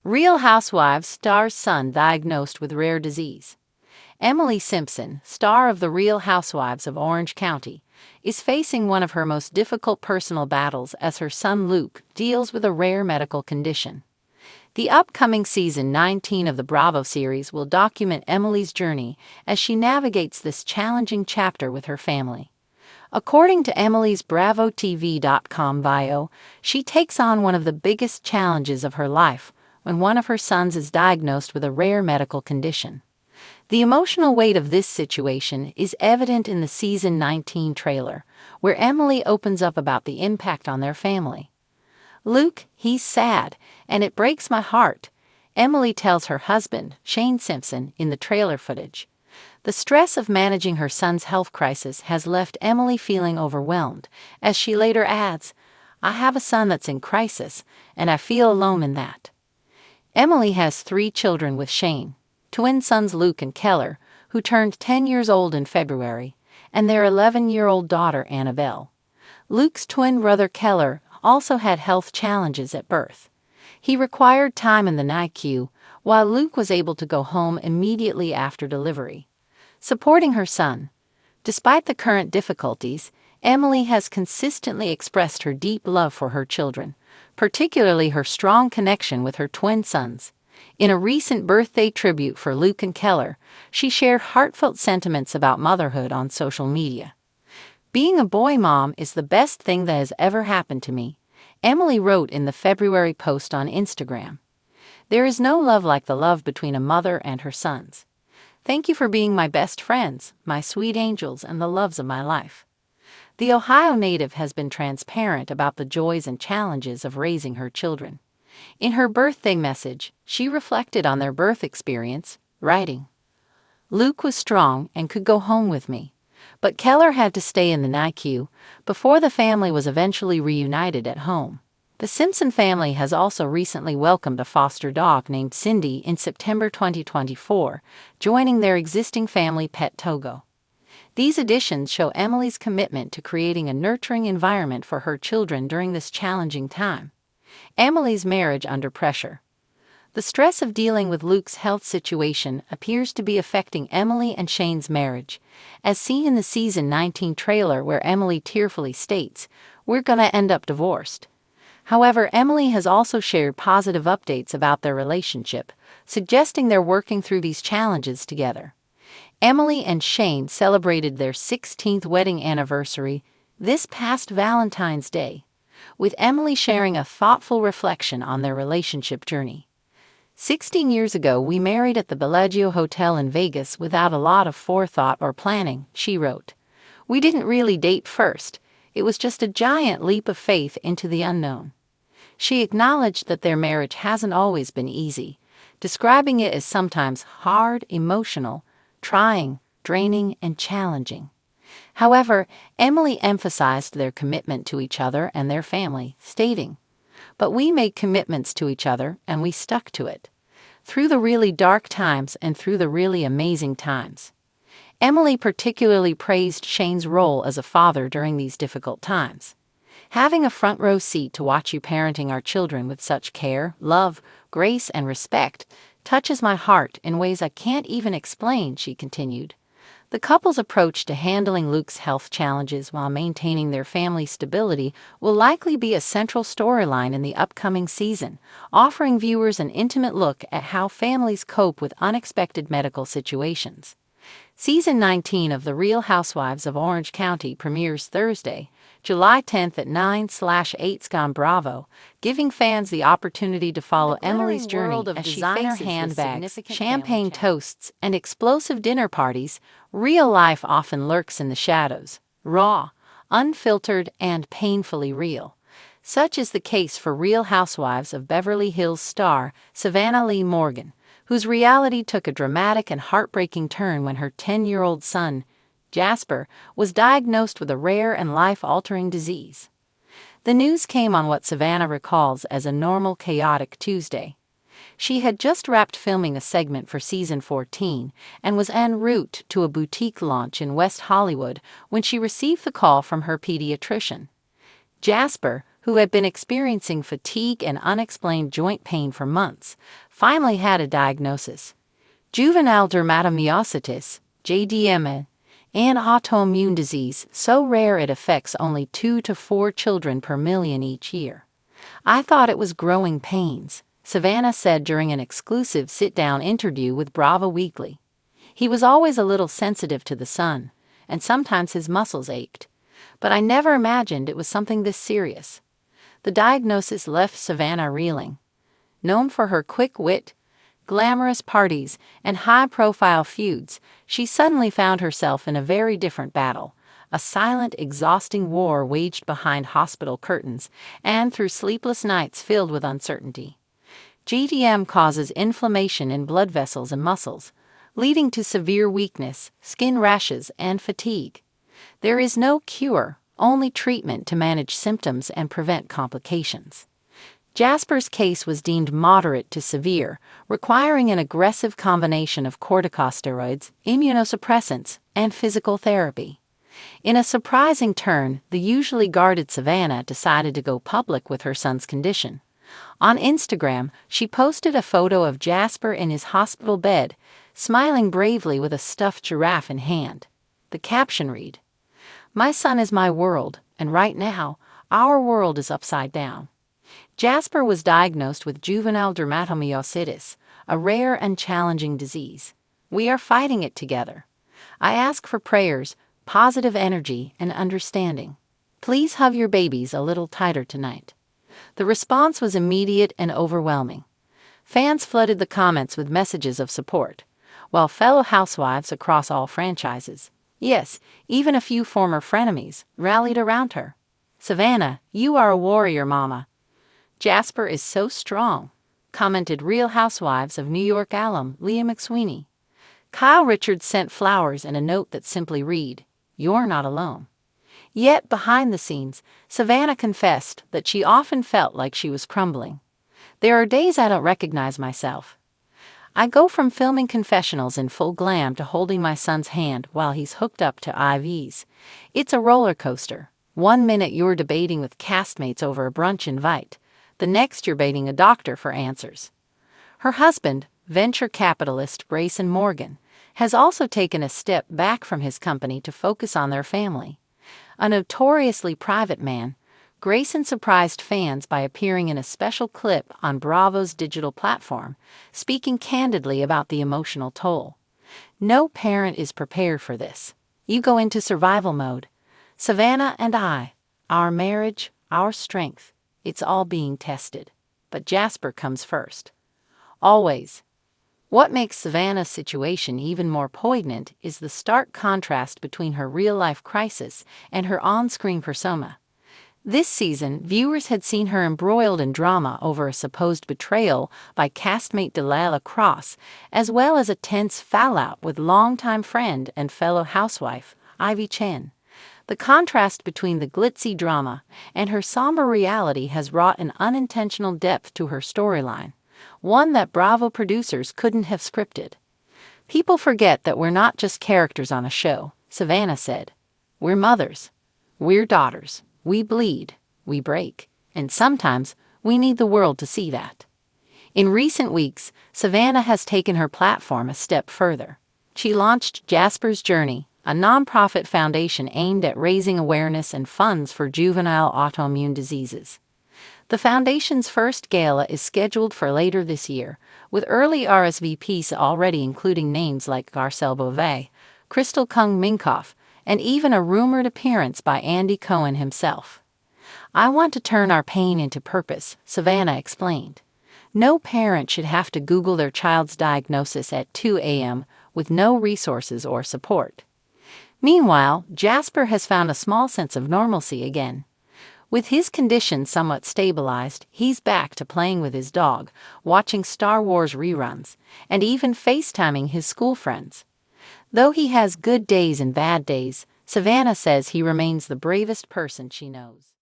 Real Housewives star's son diagnosed with rare disease. Emily Simpson, star of The Real Housewives of Orange County, is facing one of her most difficult personal battles as her son Luke deals with a rare medical condition. The upcoming season 19 of the Bravo series will document Emily's journey as she navigates this challenging chapter with her family. According to Emily's BravoTV.com bio, she takes on one of the biggest challenges of her life when one of her sons is diagnosed with a rare medical condition. The emotional weight of this situation is evident in the season 19 trailer, where Emily opens up about the impact on their family. "Luke, he's sad, and it breaks my heart," Emily tells her husband, Shane Simpson, in the trailer footage. The stress of managing her son's health crisis has left Emily feeling overwhelmed, as she later adds, "I have a son that's in crisis, and I feel alone in that." Emily has 3 children with Shane, twin sons Luke and Keller, who turned 10 years old in February, and their 11-year-old daughter Annabelle. Luke's twin brother Keller also had health challenges at birth. He required time in the NICU, while Luke was able to go home immediately after delivery. Supporting her son. Despite the current difficulties, Emily has consistently expressed her deep love for her children, particularly her strong connection with her twin sons. In a recent birthday tribute for Luke and Keller, she shared heartfelt sentiments about motherhood on social media. "Being a boy mom is the best thing that has ever happened to me," Emily wrote in the February post on Instagram. "There is no love like the love between a mother and her sons. Thank you for being my best friends, my sweet angels, and the loves of my life." The Ohio native has been transparent about the joys and challenges of raising her children. In her birthday message, she reflected on their birth experience, writing, "Luke was strong and could go home with me, but Keller had to stay in the NICU before the family was eventually reunited at home." The Simpson family has also recently welcomed a foster dog named Cindy in September 2024, joining their existing family pet Togo. These additions show Emily's commitment to creating a nurturing environment for her children during this challenging time. Emily's marriage under pressure. The stress of dealing with Luke's health situation appears to be affecting Emily and Shane's marriage, as seen in the season 19 trailer where Emily tearfully states, "We're gonna end up divorced." However, Emily has also shared positive updates about their relationship, suggesting they're working through these challenges together. Emily and Shane celebrated their 16th wedding anniversary this past Valentine's Day, with Emily sharing a thoughtful reflection on their relationship journey. 16 years ago, we married at the Bellagio Hotel in Vegas without a lot of forethought or planning," she wrote. "We didn't really date first. It was just a giant leap of faith into the unknown." She acknowledged that their marriage hasn't always been easy, describing it as sometimes hard, emotional, trying, draining, and challenging. However, Emily emphasized their commitment to each other and their family, stating, "But we made commitments to each other and we stuck to it. Through the really dark times and through the really amazing times." Emily particularly praised Shane's role as a father during these difficult times. "Having a front row seat to watch you parenting our children with such care, love, grace, and respect touches my heart in ways I can't even explain," she continued. The couple's approach to handling Luke's health challenges while maintaining their family stability will likely be a central storyline in the upcoming season, offering viewers an intimate look at how families cope with unexpected medical situations. Season 19 of The Real Housewives of Orange County premieres Thursday, July 10th at 9/8 on Bravo, giving fans the opportunity to follow Emily's journey as she faces handbags, champagne toasts, and explosive dinner parties. Real life often lurks in the shadows, raw, unfiltered, and painfully real. Such is the case for Real Housewives of Beverly Hills star Savannah Lee Morgan, whose reality took a dramatic and heartbreaking turn when her 10-year-old son, Jasper, was diagnosed with a rare and life-altering disease. The news came on what Savannah recalls as a normal, chaotic Tuesday. She had just wrapped filming a segment for season 14 and was en route to a boutique launch in West Hollywood when she received the call from her pediatrician. Jasper, who had been experiencing fatigue and unexplained joint pain for months, finally had a diagnosis: juvenile dermatomyositis, JDM, an autoimmune disease so rare it affects only 2 to 4 children per million each year. "I thought it was growing pains," Savannah said during an exclusive sit-down interview with Bravo Weekly. "He was always a little sensitive to the sun, and sometimes his muscles ached. But I never imagined it was something this serious." The diagnosis left Savannah reeling. Known for her quick wit, glamorous parties, and high-profile feuds, she suddenly found herself in a very different battle: a silent, exhausting war waged behind hospital curtains and through sleepless nights filled with uncertainty. GDM causes inflammation in blood vessels and muscles, leading to severe weakness, skin rashes, and fatigue. There is no cure, only treatment to manage symptoms and prevent complications. Jasper's case was deemed moderate to severe, requiring an aggressive combination of corticosteroids, immunosuppressants, and physical therapy. In a surprising turn, the usually guarded Savannah decided to go public with her son's condition. On Instagram, she posted a photo of Jasper in his hospital bed, smiling bravely with a stuffed giraffe in hand. The caption read, "My son is my world, and right now, our world is upside down." Jasper was diagnosed with juvenile dermatomyositis, a rare and challenging disease. "We are fighting it together. I ask for prayers, positive energy, and understanding. Please hug your babies a little tighter tonight." The response was immediate and overwhelming. Fans flooded the comments with messages of support, while fellow housewives across all franchises, yes, even a few former frenemies, rallied around her. "Savannah, you are a warrior, mama." "Jasper is so strong," commented Real Housewives of New York alum Leah McSweeney. Kyle Richards sent flowers and a note that simply read, "You're not alone." Yet, behind the scenes, Savannah confessed that she often felt like she was crumbling. "There are days I don't recognize myself. I go from filming confessionals in full glam to holding my son's hand while he's hooked up to IVs. It's a roller coaster. One minute you're debating with castmates over a brunch invite. The next you're baiting a doctor for answers." Her husband, venture capitalist Grayson Morgan, has also taken a step back from his company to focus on their family. A notoriously private man, Grayson surprised fans by appearing in a special clip on Bravo's digital platform, speaking candidly about the emotional toll. "No parent is prepared for this. You go into survival mode. Savannah and I, our marriage, our strength, it's all being tested. But Jasper comes first. Always." What makes Savannah's situation even more poignant is the stark contrast between her real-life crisis and her on-screen persona. This season, viewers had seen her embroiled in drama over a supposed betrayal by castmate Delilah Cross, as well as a tense fallout with longtime friend and fellow housewife, Ivy Chen. The contrast between the glitzy drama and her somber reality has brought an unintentional depth to her storyline, one that Bravo producers couldn't have scripted. "People forget that we're not just characters on a show," Savannah said. "We're mothers. We're daughters. We bleed. We break. And sometimes we need the world to see that." In recent weeks, Savannah has taken her platform a step further. She launched Jasper's Journey, a nonprofit foundation aimed at raising awareness and funds for juvenile autoimmune diseases. The foundation's first gala is scheduled for later this year, with early RSVPs already including names like Garcelle Beauvais, Crystal Kung Minkoff, and even a rumored appearance by Andy Cohen himself. "I want to turn our pain into purpose," Savannah explained. "No parent should have to Google their child's diagnosis at 2 a.m. with no resources or support." Meanwhile, Jasper has found a small sense of normalcy again. With his condition somewhat stabilized, he's back to playing with his dog, watching Star Wars reruns, and even FaceTiming his school friends. Though he has good days and bad days, Savannah says he remains the bravest person she knows.